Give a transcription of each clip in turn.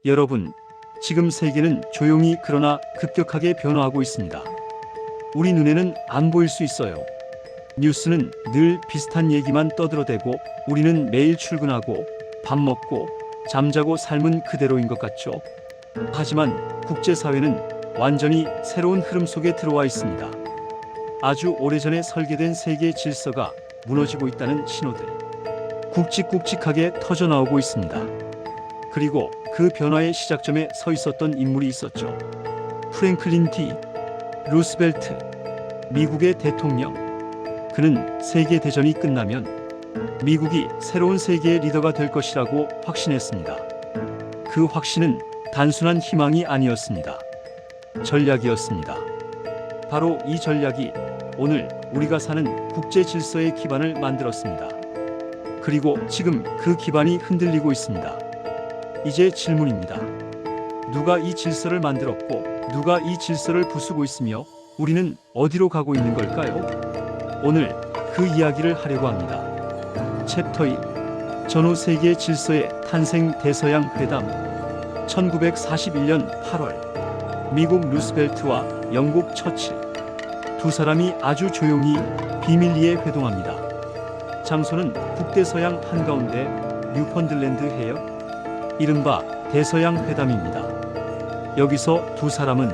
여러분, 지금 세계는 조용히 그러나 급격하게 변화하고 있습니다. 우리 눈에는 안 보일 수 있어요. 뉴스는 늘 비슷한 얘기만 떠들어대고 우리는 매일 출근하고 밥 먹고 잠자고 삶은 그대로인 것 같죠. 하지만 국제사회는 완전히 새로운 흐름 속에 들어와 있습니다. 아주 오래전에 설계된 세계 질서가 무너지고 있다는 신호들 굵직굵직하게 터져나오고 있습니다. 그리고 그 변화의 시작점에 서 있었던 인물이 있었죠. 프랭클린 D. 루스벨트, 미국의 대통령. 그는 세계대전이 끝나면 미국이 새로운 세계의 리더가 될 것이라고 확신했습니다. 그 확신은 단순한 희망이 아니었습니다. 전략이었습니다. 바로 이 전략이 오늘 우리가 사는 국제 질서의 기반을 만들었습니다. 그리고 지금 그 기반이 흔들리고 있습니다. 이제 질문입니다. 누가 이 질서를 만들었고 누가 이 질서를 부수고 있으며 우리는 어디로 가고 있는 걸까요? 오늘 그 이야기를 하려고 합니다. 챕터 1. 전후 세계 질서의 탄생 대서양 회담. 1941년 8월 미국 루스벨트와 영국 처칠 두 사람이 아주 조용히 비밀리에 회동합니다. 장소는 북대서양 한가운데 뉴펀들랜드 해역, 이른바 대서양 회담입니다. 여기서 두 사람은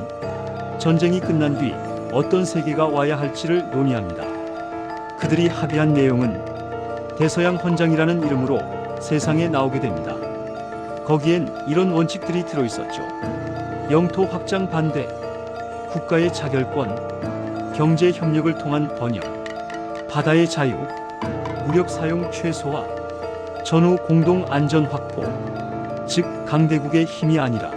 전쟁이 끝난 뒤 어떤 세계가 와야 할지를 논의합니다. 그들이 합의한 내용은 대서양 헌장이라는 이름으로 세상에 나오게 됩니다. 거기엔 이런 원칙들이 들어있었죠. 영토 확장 반대, 국가의 자결권, 경제 협력을 통한 번영, 바다의 자유, 무력 사용 최소화, 전후 공동 안전 확보, 즉 강대국의 힘이 아니라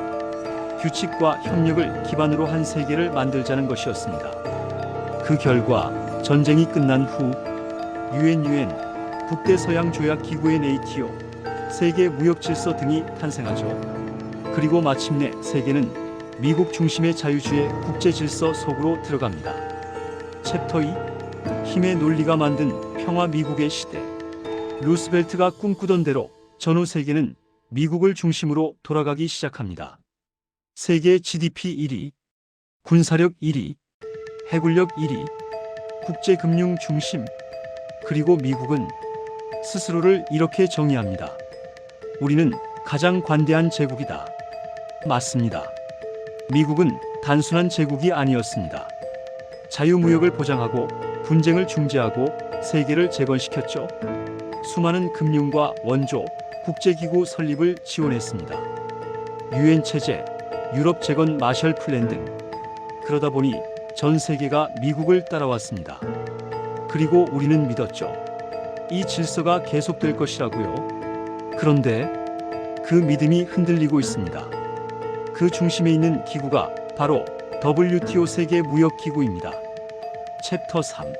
규칙과 협력을 기반으로 한 세계를 만들자는 것이었습니다. 그 결과 전쟁이 끝난 후 UN, 북대서양 조약 기구의 네이티오, 세계 무역 질서 등이 탄생하죠. 그리고 마침내 세계는 미국 중심의 자유주의 국제 질서 속으로 들어갑니다. 챕터 2. 힘의 논리가 만든 평화 미국의 시대. 루스벨트가 꿈꾸던 대로 전후 세계는 미국을 중심으로 돌아가기 시작합니다. 세계 GDP 1위, 군사력 1위, 해군력 1위, 국제금융 중심. 그리고 미국은 스스로를 이렇게 정의합니다. 우리는 가장 관대한 제국이다. 맞습니다. 미국은 단순한 제국이 아니었습니다. 자유무역을 보장하고 분쟁을 중재하고 세계를 재건시켰죠. 수많은 금융과 원조, 국제기구 설립을 지원했습니다. UN 체제, 유럽 재건 마셜 플랜 등. 그러다 보니 전 세계가 미국을 따라왔습니다. 그리고 우리는 믿었죠. 이 질서가 계속될 것이라고요. 그런데 그 믿음이 흔들리고 있습니다. 그 중심에 있는 기구가 바로 WTO 세계 무역 기구입니다. 챕터 3.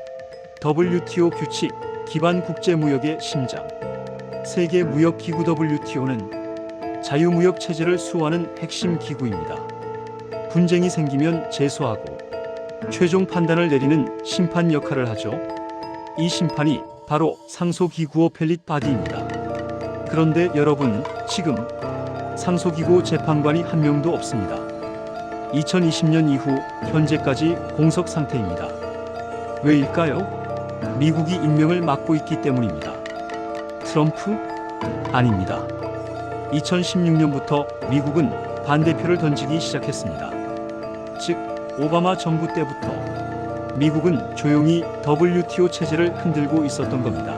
WTO 규칙 기반 국제 무역의 심장. 세계 무역 기구 WTO는 자유무역 체제를 수호하는 핵심 기구입니다. 분쟁이 생기면 제소하고 최종 판단을 내리는 심판 역할을 하죠. 이 심판이 바로 상소기구 어펠릿 바디입니다. 그런데 여러분, 지금 상소기구 재판관이 한 명도 없습니다. 2020년 이후 현재까지 공석 상태입니다. 왜일까요? 미국이 임명을 막고 있기 때문입니다. 트럼프? 아닙니다. 2016년부터 미국은 반대표를 던지기 시작했습니다. 즉, 오바마 정부 때부터 미국은 조용히 WTO 체제를 흔들고 있었던 겁니다.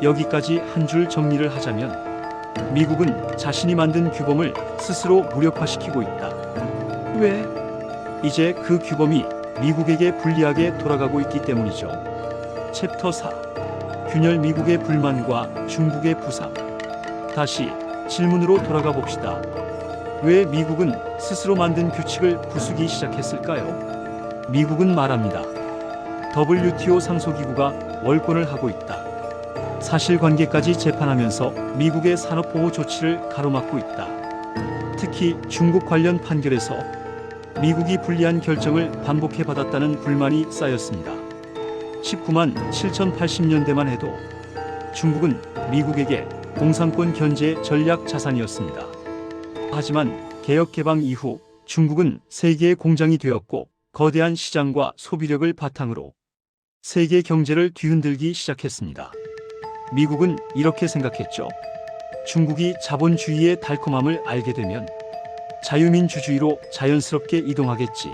여기까지 한 줄 정리를 하자면 미국은 자신이 만든 규범을 스스로 무력화시키고 있다. 왜? 이제 그 규범이 미국에게 불리하게 돌아가고 있기 때문이죠. 챕터 4. 균열 미국의 불만과 중국의 부상. 다시 질문으로 돌아가 봅시다. 왜 미국은 스스로 만든 규칙을 부수기 시작했을까요? 미국은 말합니다. WTO 상소기구가 월권을 하고 있다. 사실관계까지 재판하면서 미국의 산업보호 조치를 가로막고 있다. 특히 중국 관련 판결에서 미국이 불리한 결정을 반복해 받았다는 불만이 쌓였습니다. 19만 7080년대만 해도 중국은 미국에게 공산권 견제 전략 자산이었습니다. 하지만 개혁 개방 이후 중국은 세계의 공장이 되었고 거대한 시장과 소비력을 바탕으로 세계 경제를 뒤흔들기 시작했습니다. 미국은 이렇게 생각했죠. 중국이 자본주의의 달콤함을 알게 되면 자유민주주의로 자연스럽게 이동하겠지.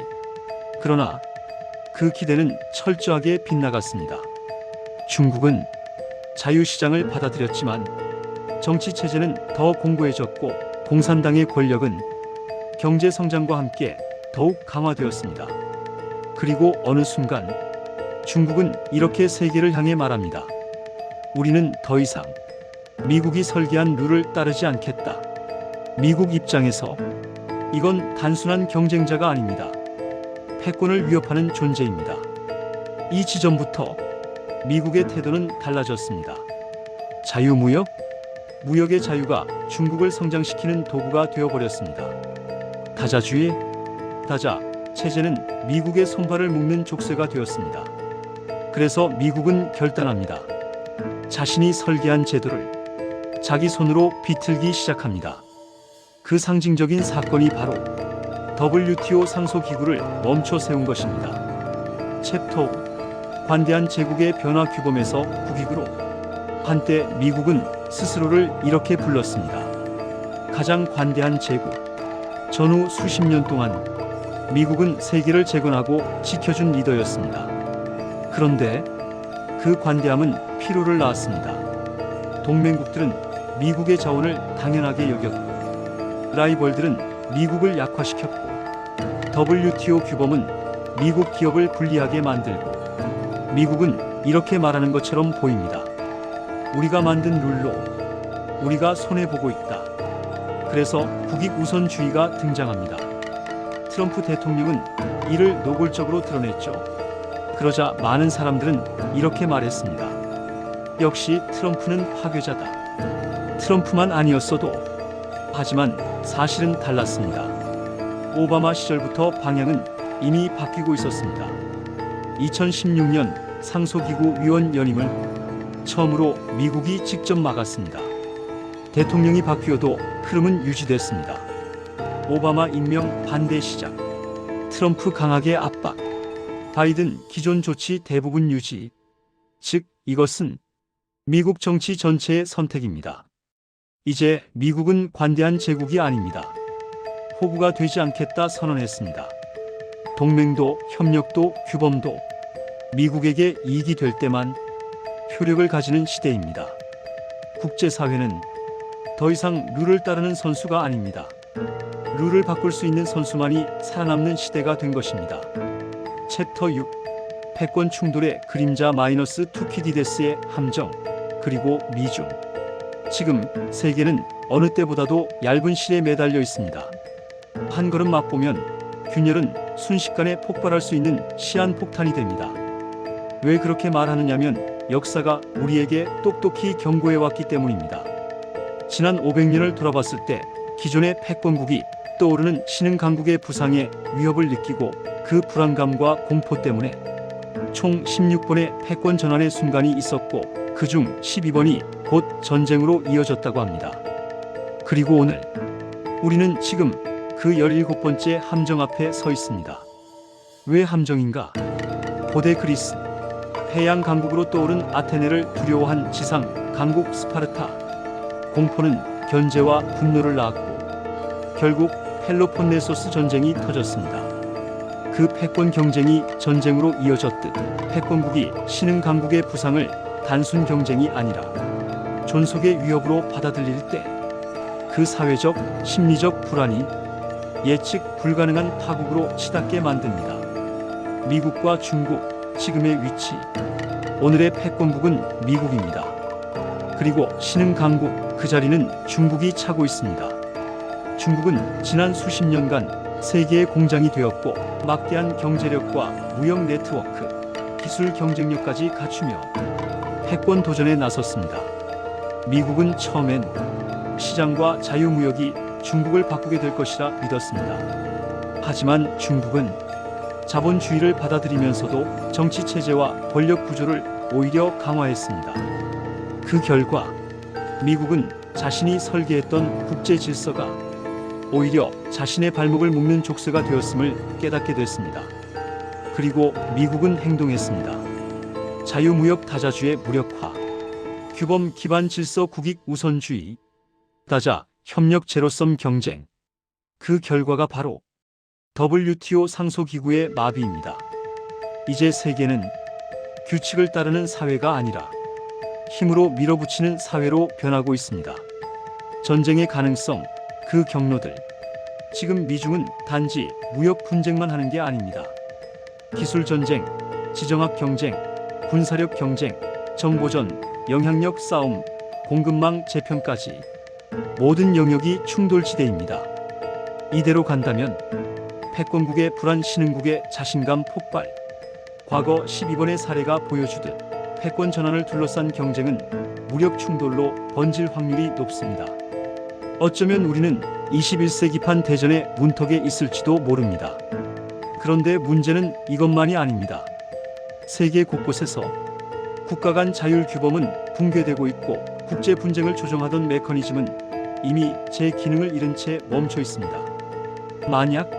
그러나 그 기대는 철저하게 빗나갔습니다. 중국은 자유시장을 받아들였지만 정치체제는 더 공고해졌고 공산당의 권력은 경제성장과 함께 더욱 강화되었습니다. 그리고 어느 순간 중국은 이렇게 세계를 향해 말합니다. 우리는 더 이상 미국이 설계한 룰을 따르지 않겠다. 미국 입장에서 이건 단순한 경쟁자가 아닙니다. 패권을 위협하는 존재입니다. 이 지점부터 미국의 태도는 달라졌습니다. 자유무역? 무역의 자유가 중국을 성장시키는 도구가 되어버렸습니다. 다자주의? 다자 체제는 미국의 손발을 묶는 족쇄가 되었습니다. 그래서 미국은 결단합니다. 자신이 설계한 제도를 자기 손으로 비틀기 시작합니다. 그 상징적인 사건이 바로 WTO 상소기구를 멈춰 세운 것입니다. 챕터 5 관대한 제국의 변화 규범에서 국익으로 한때 미국은 스스로를 이렇게 불렀습니다. 가장 관대한 제국. 전후 수십 년 동안 미국은 세계를 재건하고 지켜준 리더였습니다. 그런데 그 관대함은 피로를 낳았습니다. 동맹국들은 미국의 자원을 당연하게 여겼고 라이벌들은 미국을 약화시켰고 WTO 규범은 미국 기업을 불리하게 만들고 미국은 이렇게 말하는 것처럼 보입니다. 우리가 만든 룰로 우리가 손해보고 있다. 그래서 국익 우선주의가 등장합니다. 트럼프 대통령은 이를 노골적으로 드러냈죠. 그러자 많은 사람들은 이렇게 말했습니다. 역시 트럼프는 파괴자다. 트럼프만 아니었어도. 하지만 사실은 달랐습니다. 오바마 시절부터 방향은 이미 바뀌고 있었습니다. 2016년 상소기구 위원 연임을 처음으로 미국이 직접 막았습니다. 대통령이 바뀌어도 흐름은 유지됐습니다. 오바마 임명 반대 시작, 트럼프 강하게 압박, 바이든 기존 조치 대부분 유지. 즉 이것은 미국 정치 전체의 선택입니다. 이제 미국은 관대한 제국이 아닙니다. 호구가 되지 않겠다 선언했습니다. 동맹도 협력도 규범도 미국에게 이익이 될 때만 효력을 가지는 시대입니다. 국제사회는 더 이상 룰을 따르는 선수가 아닙니다. 룰을 바꿀 수 있는 선수만이 살아남는 시대가 된 것입니다. 챕터 6 패권 충돌의 그림자 -투키디데스의 함정 그리고 미중. 지금 세계는 어느 때보다도 얇은 실에 매달려 있습니다. 한 걸음 맛보면 균열은 순식간에 폭발할 수 있는 시한폭탄이 됩니다. 왜 그렇게 말하느냐면 역사가 우리에게 똑똑히 경고해왔기 때문입니다. 지난 500년을 돌아봤을 때 기존의 패권국이 떠오르는 신흥 강국의 부상에 위협을 느끼고 그 불안감과 공포 때문에 총 16번의 패권 전환의 순간이 있었고 그중 12번이 곧 전쟁으로 이어졌다고 합니다. 그리고 오늘 우리는 지금 그 17번째 함정 앞에 서 있습니다. 왜 함정인가? 고대 그리스, 해양 강국으로 떠오른 아테네를 두려워한 지상 강국 스파르타. 공포는 견제와 분노를 낳았고 결국 펠로폰네소스 전쟁이 터졌습니다. 그 패권 경쟁이 전쟁으로 이어졌듯 패권국이 신흥 강국의 부상을 단순 경쟁이 아니라 존속의 위협으로 받아들일 때 그 사회적, 심리적 불안이 예측 불가능한 파국으로 치닫게 만듭니다. 미국과 중국, 지금의 위치. 오늘의 패권국은 미국입니다. 그리고 신흥 강국, 그 자리는 중국이 차고 있습니다. 중국은 지난 수십 년간 세계의 공장이 되었고 막대한 경제력과 무역 네트워크, 기술 경쟁력까지 갖추며 패권 도전에 나섰습니다. 미국은 처음엔 시장과 자유무역이 중국을 바꾸게 될 것이라 믿었습니다. 하지만 중국은 자본주의를 받아들이면서도 정치체제와 권력 구조를 오히려 강화했습니다. 그 결과 미국은 자신이 설계했던 국제 질서가 오히려 자신의 발목을 묶는 족쇄가 되었음을 깨닫게 됐습니다. 그리고 미국은 행동했습니다. 자유무역 다자주의 무력화, 규범 기반 질서 국익 우선주의, 다자 협력 제로섬 경쟁. 그 결과가 바로 WTO 상소기구의 마비입니다. 이제 세계는 규칙을 따르는 사회가 아니라 힘으로 밀어붙이는 사회로 변하고 있습니다. 전쟁의 가능성, 그 경로들. 지금 미중은 단지 무역 분쟁만 하는 게 아닙니다. 기술 전쟁, 지정학 경쟁, 군사력 경쟁, 정보전, 영향력 싸움, 공급망 재편까지 모든 영역이 충돌지대입니다. 이대로 간다면 패권국의 불안, 신흥국의 자신감 폭발. 과거 12번의 사례가 보여주듯 패권 전환을 둘러싼 경쟁은 무력 충돌로 번질 확률이 높습니다. 어쩌면 우리는 21세기판 대전의 문턱에 있을지도 모릅니다. 그런데 문제는 이것만이 아닙니다. 세계 곳곳에서 국가 간 자율 규범은 붕괴되고 있고 국제 분쟁을 조정하던 메커니즘은 이미 제 기능을 잃은 채 멈춰 있습니다. 만약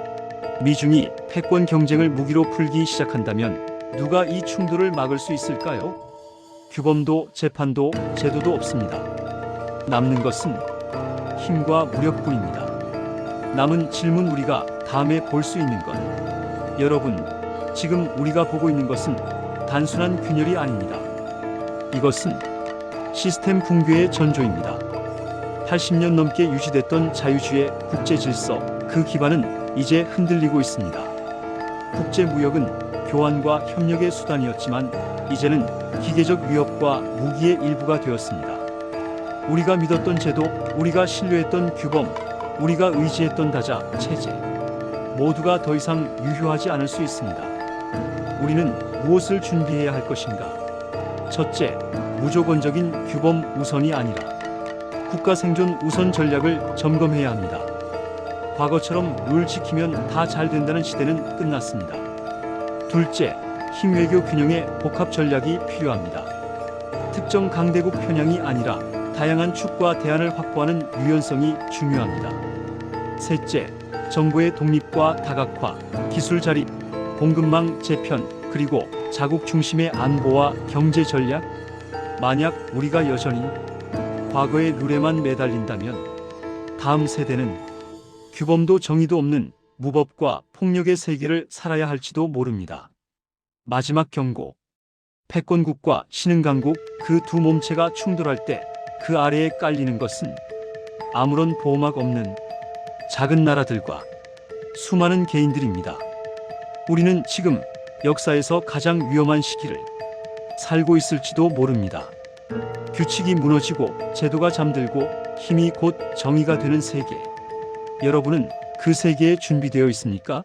미중이 패권 경쟁을 무기로 풀기 시작한다면 누가 이 충돌을 막을 수 있을까요? 규범도 재판도 제도도 없습니다. 남는 것은 힘과 무력뿐입니다. 남은 질문, 우리가 다음에 볼 수 있는 것. 여러분, 지금 우리가 보고 있는 것은 단순한 균열이 아닙니다. 이것은 시스템 붕괴의 전조입니다. 80년 넘게 유지됐던 자유주의 국제 질서, 그 기반은 이제 흔들리고 있습니다. 국제 무역은 교환과 협력의 수단이었지만 이제는 기계적 위협과 무기의 일부가 되었습니다. 우리가 믿었던 제도, 우리가 신뢰했던 규범, 우리가 의지했던 다자 체제, 모두가 더 이상 유효하지 않을 수 있습니다. 우리는 무엇을 준비해야 할 것인가? 첫째, 무조건적인 규범 우선이 아니라 국가 생존 우선 전략을 점검해야 합니다. 과거처럼 룰 지키면 다 잘 된다는 시대는 끝났습니다. 둘째, 힘외교 균형의 복합 전략이 필요합니다. 특정 강대국 편향이 아니라 다양한 축과 대안을 확보하는 유연성이 중요합니다. 셋째, 정부의 독립과 다각화, 기술 자립, 공급망 재편, 그리고 자국 중심의 안보와 경제 전략. 만약 우리가 여전히 과거의 룰에만 매달린다면 다음 세대는 규범도 정의도 없는 무법과 폭력의 세계를 살아야 할지도 모릅니다. 마지막 경고. 패권국과 신흥강국, 그 두 몸체가 충돌할 때 그 아래에 깔리는 것은 아무런 보호막 없는 작은 나라들과 수많은 개인들입니다. 우리는 지금 역사에서 가장 위험한 시기를 살고 있을지도 모릅니다. 규칙이 무너지고 제도가 잠들고 힘이 곧 정의가 되는 세계. 여러분은 그 세계에 준비되어 있습니까?